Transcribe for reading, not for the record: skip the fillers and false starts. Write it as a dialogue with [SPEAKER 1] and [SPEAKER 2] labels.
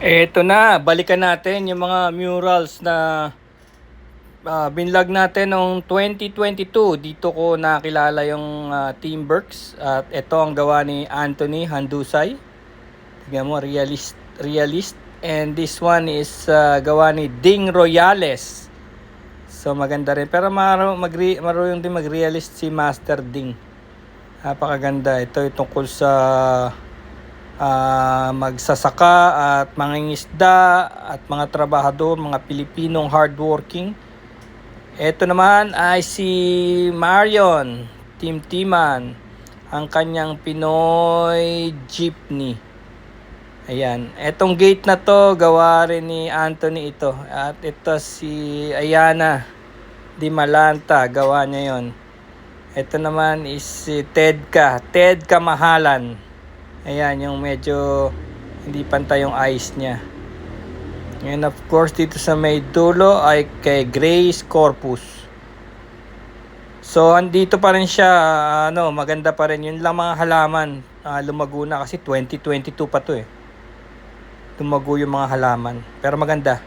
[SPEAKER 1] Eto na, balikan natin yung mga murals na binlog natin noong 2022. Dito ko nakilala yung Team Berks. At ito ang gawa ni Anthony Handusay. Tignan mo, realist. And this one is gawa ni Ding Royales. So maganda rin. Pero marunong din mag-realist si Master Ding. Napakaganda. Ito yung tungkol sa magsasaka at mangingisda at mga trabahador, mga Pilipinong hardworking. Ito naman ay si Marion Timtiman, ang kanyang Pinoy Jeepney. Ayan, etong gate na to gawa rin ni Anthony ito. At ito si Ayana Di Malanta, gawa niya yon. Ito naman is si Ted Kamahalan. Ayan, yung medyo hindi pantay yung eyes niya. And of course, dito sa may dulo ay kay Grace Corpus. So, andito pa rin siya. Maganda pa rin. Yun lang mga halaman. Lumago na kasi 2022 pa to eh. Lumago yung mga halaman. Pero maganda.